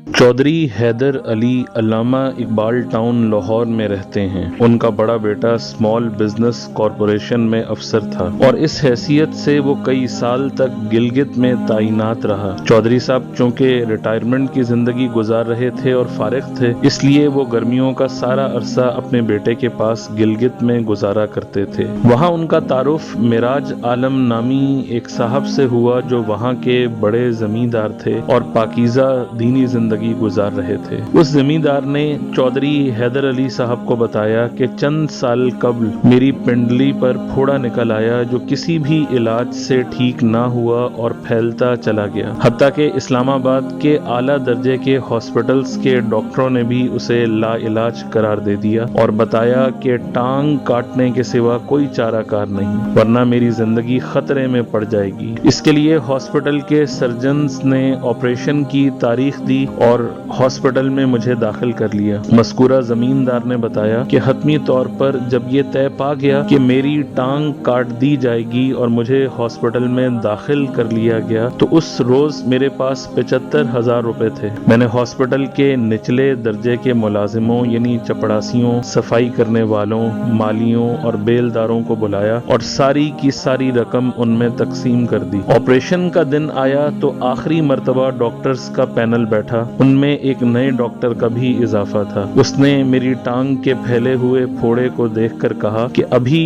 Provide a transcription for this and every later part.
چودھری حیدر علی علامہ Iqbal town Lahore میں رہتے ہیں۔ ان کا بڑا بیٹا اسمال بزنس کارپوریشن میں افسر تھا اور اس حیثیت سے وہ کئی سال تک گلگت میں تعینات رہا۔ چودھری صاحب چونکہ ریٹائرمنٹ کی زندگی گزار رہے تھے اور فارغ تھے، اس لیے وہ گرمیوں کا سارا عرصہ اپنے بیٹے کے پاس گلگت میں گزارا کرتے تھے۔ وہاں ان کا تعارف معراج عالم نامی ایک صاحب سے ہوا جو وہاں کے بڑے زمیندار تھے اور پاکیزہ دینی زندگی گزار رہے تھے۔ اس زمیندار نے چودھری حیدر علی صاحب کو بتایا کہ چند سال قبل میری پنڈلی پر پھوڑا نکل آیا جو کسی بھی علاج سے ٹھیک نہ ہوا اور پھیلتا چلا گیا، حتیٰ کہ اسلام آباد کے اعلیٰ درجے کے ہاسپٹلز کے ڈاکٹروں نے بھی اسے لا علاج قرار دے دیا اور بتایا کہ ٹانگ کاٹنے کے سوا کوئی چارہ کار نہیں، ورنہ میری زندگی خطرے میں پڑ جائے گی۔ اس کے لیے ہاسپٹل کے سرجنز نے آپریشن کی تاریخ دی اور ہاسپٹل میں مجھے داخل کر لیا۔ مذکورہ زمیندار نے بتایا کہ حتمی طور پر جب یہ طے پا گیا کہ میری ٹانگ کاٹ دی جائے گی اور مجھے ہاسپٹل میں داخل کر لیا گیا تو اس روز میرے پاس 75,000 روپے تھے۔ میں نے ہاسپٹل کے نچلے درجے کے ملازموں یعنی چپڑاسیوں، صفائی کرنے والوں، مالیوں اور بیلداروں کو بلایا اور ساری کی ساری رقم ان میں تقسیم کر دی۔ آپریشن کا دن آیا تو آخری مرتبہ ڈاکٹرز کا پینل بیٹھا، ان میں ایک نئے ڈاکٹر کا بھی اضافہ تھا۔ اس نے میری ٹانگ کے پھیلے ہوئے پھوڑے کو دیکھ کر کہا کہ ابھی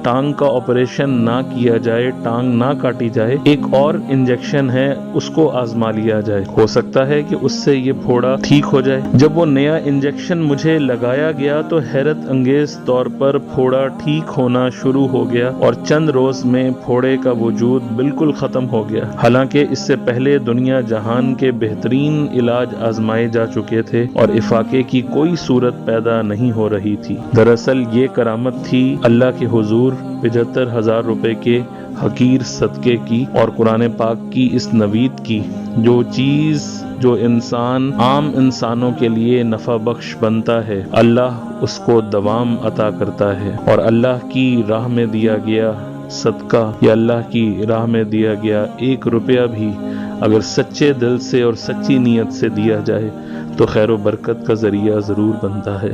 ٹانگ کا آپریشن نہ کیا جائے، ٹانگ نہ کاٹی جائے، ایک اور انجیکشن ہے اس کو آزما لیا جائے، ہو سکتا ہے کہ اس سے یہ پھوڑا ٹھیک ہو جائے۔ جب وہ نیا انجیکشن مجھے لگایا گیا تو حیرت انگیز طور پر پھوڑا ٹھیک ہونا شروع ہو گیا اور چند روز میں پھوڑے کا وجود بالکل ختم ہو گیا، حالانکہ اس سے پہلے دنیا جہان کے بہترین علاج آزمائے جا چکے تھے اور افاقے کی کوئی صورت پیدا نہیں ہو رہی تھی۔ دراصل یہ کرامت تھی اللہ کے حضور 75,000 روپے کے حقیر صدقے کی اور قرآن پاک کی اس نوید کی، جو چیز جو انسان عام انسانوں کے لیے نفع بخش بنتا ہے اللہ اس کو دوام عطا کرتا ہے، اور اللہ کی راہ میں دیا گیا صدقہ یا اللہ کی راہ میں دیا گیا 1 روپیہ بھی اگر سچے دل سے اور سچی نیت سے دیا جائے تو خیر و برکت کا ذریعہ ضرور بنتا ہے۔